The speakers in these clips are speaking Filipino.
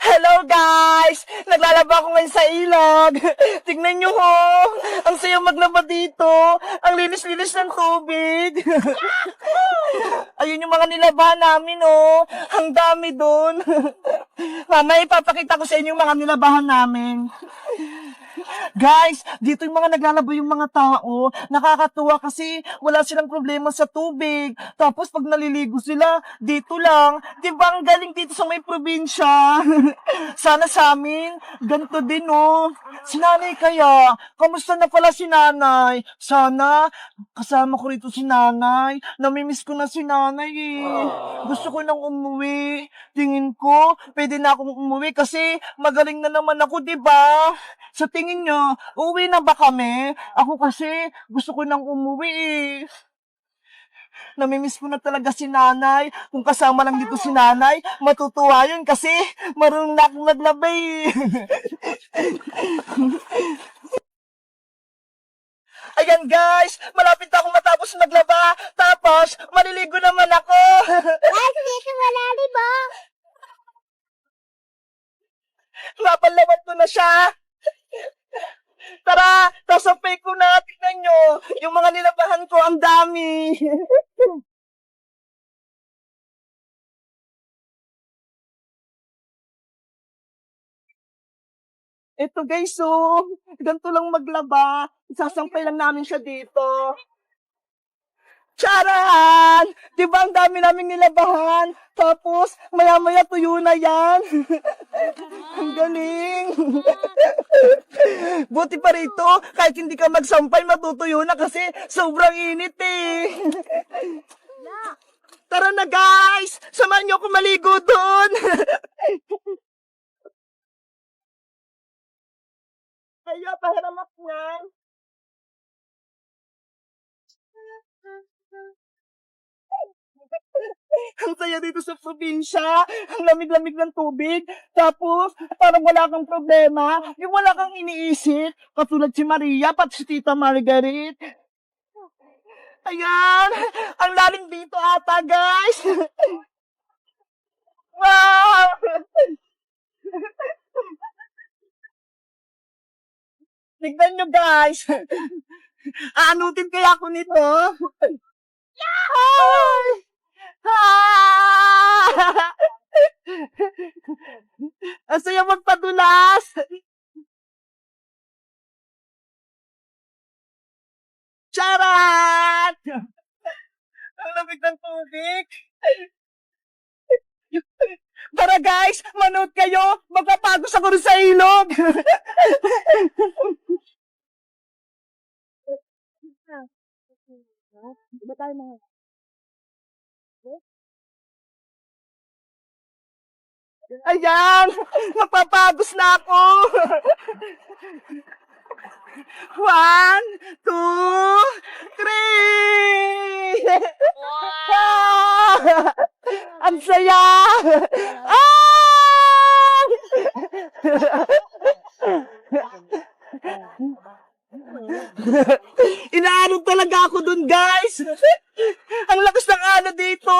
Hello guys! Naglalaba ako ngayon sa ilog. Tignan nyo ho! Ang sayo maglaba dito. Ang linis-linis ng tubig. Ayun yung mga nilabahan namin oh. Ang dami doon. Mamaya ipapakita ko sa inyo yung mga nilabahan namin. Guys, dito yung mga naglalaba yung mga tao. Nakakatuwa kasi wala silang problema sa tubig. Tapos pag naliligo sila, dito lang. Di ba ang galing dito sa may probinsya? Sana sa amin, ganito din oh. Si nanay kaya, kamusta na pala si nanay? Sana, kasama ko rito si nanay. Namimiss ko na si nanay eh. Gusto ko nang umuwi. Tingin ko, pwede na akong umuwi kasi magaling na naman ako, di ba? Sa tingin nyo, uuwi na ba kami? Ako kasi, gusto ko nang umuwi eh. Namimiss ko na talaga si nanay. Kung kasama lang dito si nanay, matutuwa yun kasi marunong na akong maglaba eh. Ayan guys, malapit na akong matapos maglaba. Tapos, maliligo naman ako. Guys, dito malalim ba? Napalawan ko na siya. Tara, tasampay ko na. Tignan nyo, yung mga nilabahan ko, ang dami. Ito guys, oh, ganito lang maglaba. Isasampay lang namin siya dito. Charan! Di ba ang dami naming nilabahan? Tapos, maya-maya tuyo na yan. Ang galing. Buti pa rito, kahit hindi ka magsampay, matutuyo na kasi sobrang init eh. Tara na guys! Samahan niyo ako maligo doon! Kaya pahiramak niyan. Ang saya dito sa probinsya, ang lamig-lamig ng tubig, tapos parang wala kang problema, yung wala kang iniisip, katulad si Maria, pati si Tita Margaret. Ayan, ang lalim dito ata guys. Wow! Tignan nyo guys. Aanutin kaya ako nito. Hi! Ah! Ang saya magpadulas. Charat! Ang lamig ng tubig. Tara guys, manood kayo. Magpapagos ako rin sa ilog. Diba tayo mga... Ayan! Magpapagos na ako! 1, 2, 3! Ah! Ang saya! Ah! Inaanod talaga ako dun, guys! Ang lakas ng ano dito!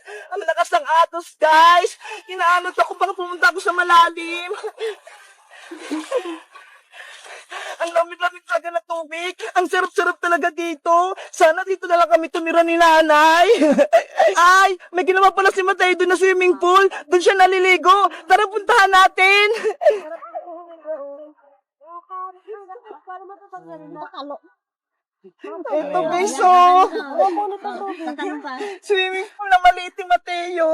Ang lakas ng atos, guys! Inaanod ako baka pumunta ako sa malalim. Ang lamig-lamig talaga ng tubig. Ang sarap-sarap talaga dito. Sana dito na lang kami tumira ni nanay. Ay, may ginawa pala si Matay doon na swimming pool. Doon siya naliligo. Tara, puntahan natin. Ito, guys, oh. Swimming pool na maliit ni Mateo.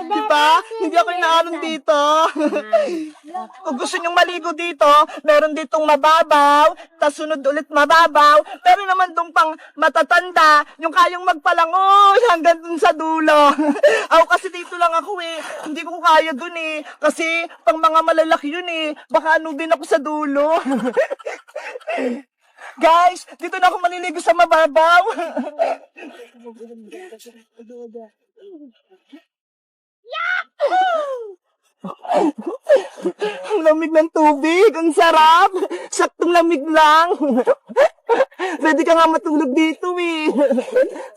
Diba? Hindi ako inaalon dito. Kung gusto nyong maligo dito, meron ditong mababaw, tas sunod ulit mababaw, pero naman dong pang matatanda, yung kayang magpalangoy hanggang dun sa dulo. Ako kasi dito lang ako eh, hindi ko kaya dun eh, kasi pang mga malalaki yun eh, baka ano din ako sa dulo. Guys, dito na ako maliligo sa mababaw. Ang lamig ng tubig, ang sarap. Saktong lamig lang. Pwede ka nga matulog dito eh.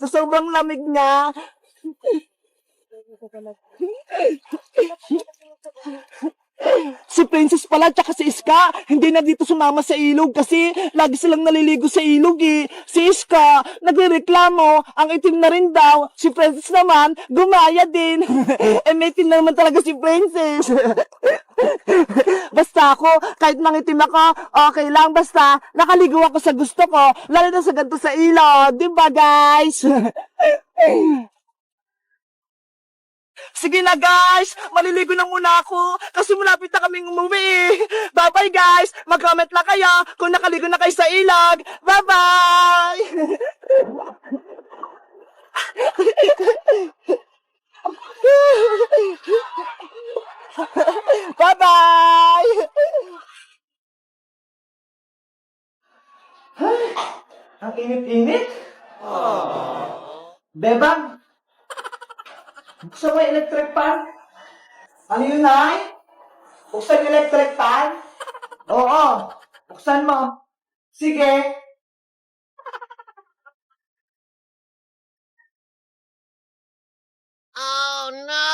Sa sobrang lamig niya. Si Princess pala tsaka si Iska, hindi na dito sumama sa ilog kasi lagi silang naliligo sa ilog eh. Si Iska, nagrereklamo, ang itim na rin daw. Si Princess naman, gumaya din. May itim na naman talaga si Princess. Basta ako, kahit mangitim ako, okay lang. Basta, nakaligo ako sa gusto ko, lalo na sa ganito sa ilog. Diba guys? Sige na guys, maliligo na muna ako kasi malapit na kaming umuwi. Bye-bye guys, mag-comment lang kayo kung nakaligo na kayo sa ilog. Bye-bye! Bye-bye! Ay, ang init-init. Bebang, buksan mo yung electric fan? Ano yun, Nay? Buksan yung electric fan? Oo, buksan mo. Sige. Oh no!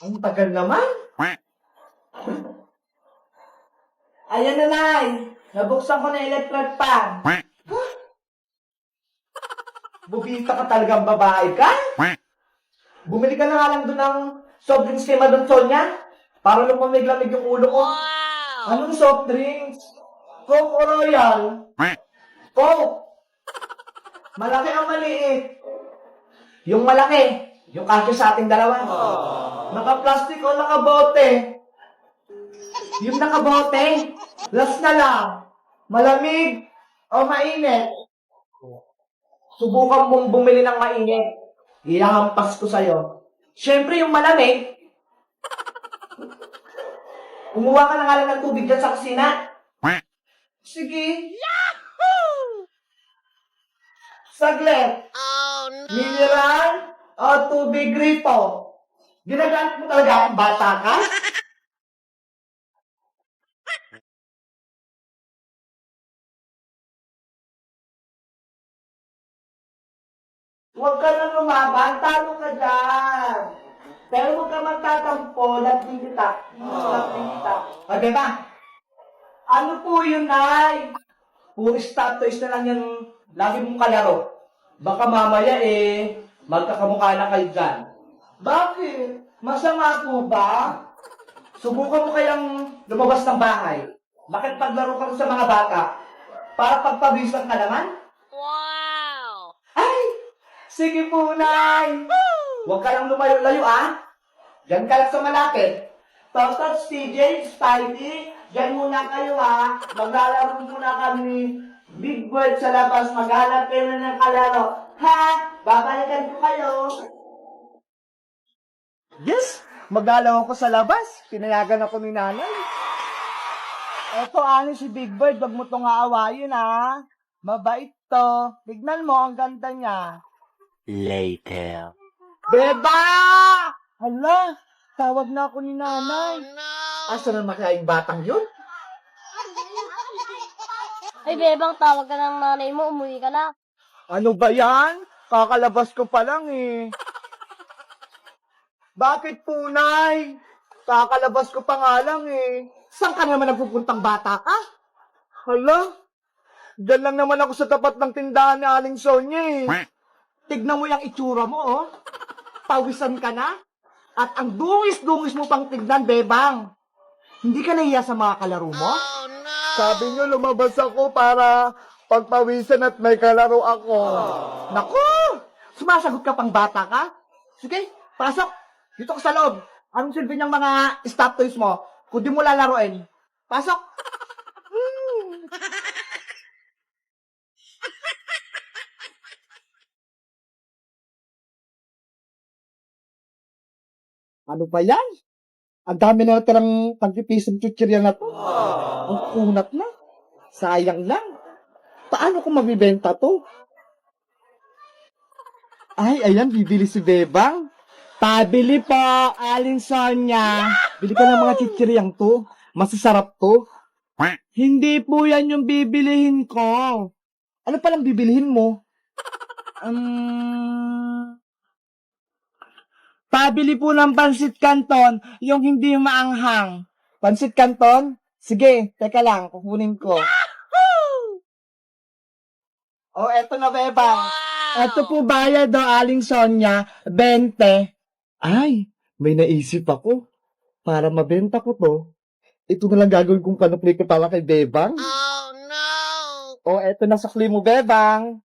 Ang tagal naman. Ayan na, Nay. Nabuksan ko na yung electric fan. Bubita ka talagang babae ka? Bumili ka na nga lang doon ng soft drinks kay Madam Sonia para lumamig-lamig yung ulo ko. Wow! Anong soft drinks? Coke o Royal? Coke! Malaki ang maliit. Yung malaki, yung kasya sa ating dalawa. Naka-plastic o naka-bote? Yung naka-bote, last na lang. Malamig o mainit? Subukan mong bumili ng mainit. Ihahampas ko sa'yo. Siyempre, yung malamig, umuha ka na nga lang ng tubig dyan sa kusina. Sige. Yahoo! Saglit. Oh no! Mineral o tubig gripo? Ginagamit mo talaga akong bata ka? Huwag ka na lumaban, talo ka dyan. Pero huwag ka magtatampo, lating kita. Lating kita. O, diba? Ano po yun, Nay? Puro statues na lang yung lagi mong kalaro. Baka mamaya magkakamukha na kayo dyan. Bakit? Masama po ba? Subukan mo kayang lumabas ng bahay. Bakit paglaro ka sa mga bata? Para pagpawisan ka naman? Wow! Ay! Sige po, Nay! Huwag ka lang lumayo-layo, ah! Diyan ka lang sa malapit. Totots, TJ, Spidey, diyan muna kayo, ah! Maglalaro muna kami. Big Bird sa labas, maghanap kayo na ng kalaro. Ha? Babalikan ko kayo. Yes! Maglalaw ako sa labas. Pinayagan ako ni nanay. Eto, ani si Big Bird. Wag mo itong aawayin, ah! Mabait to. Tignan mo, ang ganda niya. Later. Beba! Hala, tawag na ako ni Oh nanay. no! Asa naman kaya yung batang yun? Ay, Bebang, tawag ka ng nanay mo, umuwi ka na. Ano ba yan? Kakalabas ko pa lang eh. Bakit po, Nay? Kakalabas ko pa nga lang eh. Saan ka naman nagpupuntang bata ka? Hala, dyan lang naman ako sa tapat ng tindahan ni Aling Sonia eh. Tignan mo yung itsura mo, oh. Pawisan ka na. At ang dungis-dungis mo pang tignan, Bebang. Hindi ka nahiya sa mga kalaro mo? Oh no! Sabi niyo, lumabas ako para pagpawisan at may kalaro ako. Naku! Sumasagot ka pang bata ka? Sige, pasok. Dito ka sa loob. Anong silbi niyang mga stop toys mo? Kung di mo lalaroin. Pasok! Ano ba yan? Ang dami na natirang tagpipisang chuchirya na to. Ang kunat na. Sayang lang. Paano ko mabibenta to? Ay, ayan, bibili si Bebang. Pabili po, Aling Sonia. Bili ka ng mga chichiryang to. Masasarap to. Hindi po yan yung bibilihin ko. Ano palang bibilihin mo? Pabili po ng pansit canton, yung hindi maanghang. Pansit canton? Sige, teka lang, kukunin ko. Oh, eto na, Bebang. Eto po bayad do, Aling Sonia, 20. Ay, may naisip ako. Para mabenta ko to, ito na lang gagawin kong panupli ko para kay Bebang. Oh no! Oh, eto na sukli mo, Bebang.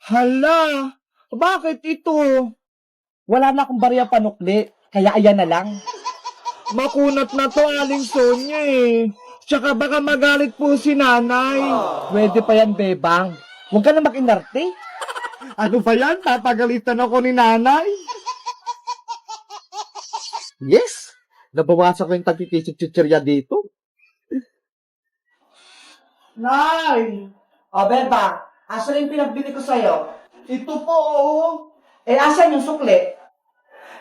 Hala, bakit ito? Wala na akong barya panukli, kaya ayan na lang. Makunat na to, Aling Sonia eh. Tsaka baka magalit po si nanay. Pwede pa yan, Bebang. Huwag ka na mag-inarte. Ano ba yan? Tatagalitan ako ni nanay. Yes! Nabawasan ko yung tagtitisip-chichirya dito. Nay! O, Bebang, asan yung pinagbili ko sa'yo? Ito po, oo. Eh, asan yung sukli?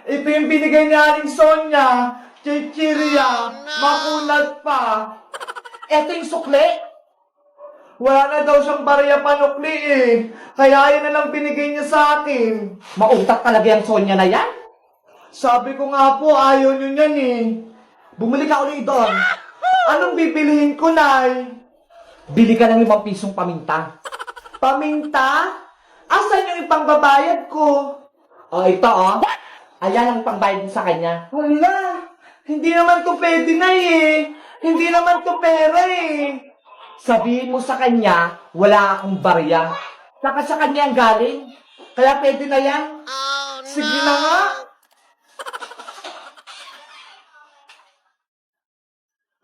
Ito yung binigay ni Aling Sonia. Chichirya. Makunat pa. Ito yung sukli. Wala na daw siyang barya panukli eh. Kaya yan na lang binigay niya sa akin. Mautak talaga yung Sonia na yan? Sabi ko nga po, ayaw niyo yan eh. Bumili ka ulit doon. Anong bibilihin ko, Nay? Bili ka ng 5 pisong paminta. Paminta? Asan yung ipangbabayad ko? Oh, ito oh. Ayan ang pangbayad sa kanya. Wala. Hindi naman to pwede na eh. Hindi naman to pera eh. Sabihin mo sa kanya, wala akong barya. Saka sa kanya ang galing. Kaya pwede na yan. Oh no! Sige na nga.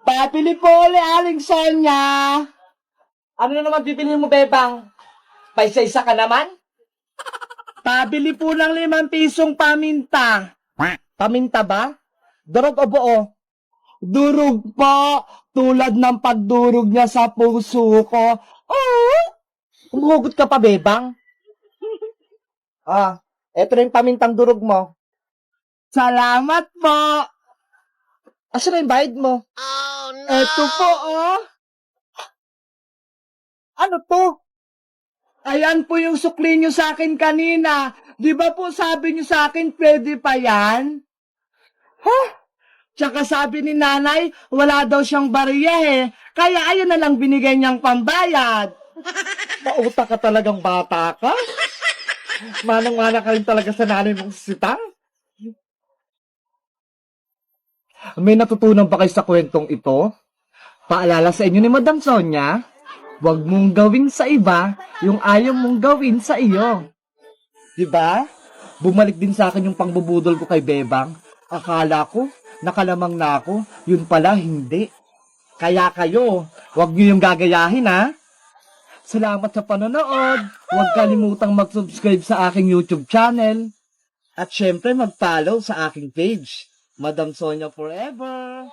Papili po ulit, Aling Sonia. Ano na naman bibilhin mo, Bebang? Paisa-isa ka naman? Pabili po ng 5 pisong paminta. Paminta ba? Durog o buo? Durog po. Tulad ng pagdurog niya sa puso ko. Oh! Umuhugot ka pa, Bebang? Eto na yung pamintang durog mo. Salamat po. Asa na yung bayad mo? Oh no! Eto po, oh. Ano to? Ayan po yung sukli nyo sa akin kanina. Di ba po sabi nyo sa akin, pwede pa yan? Tsaka sabi ni nanay, wala daw siyang barya eh. Kaya ayun na lang binigay niyang pambayad. Mauta ka talagang bata ka? Manang-mana ka rin talaga sa nanay mong sitang? May natutunan ba kayo sa kwentong ito? Paalala sa inyo ni Madam Sonia, huwag mong gawin sa iba yung ayaw mong gawin sa iyo. Diba? Bumalik din sa akin yung pangbubudol ko kay Bebang. Akala ko, nakalamang na ako. Yun pala, hindi. Kaya kayo, huwag niyo yung gagayahin, ha? Salamat sa panonood. Huwag kalimutang mag-subscribe sa aking YouTube channel. At syempre, mag-follow sa aking page. Madam Sonia Forever.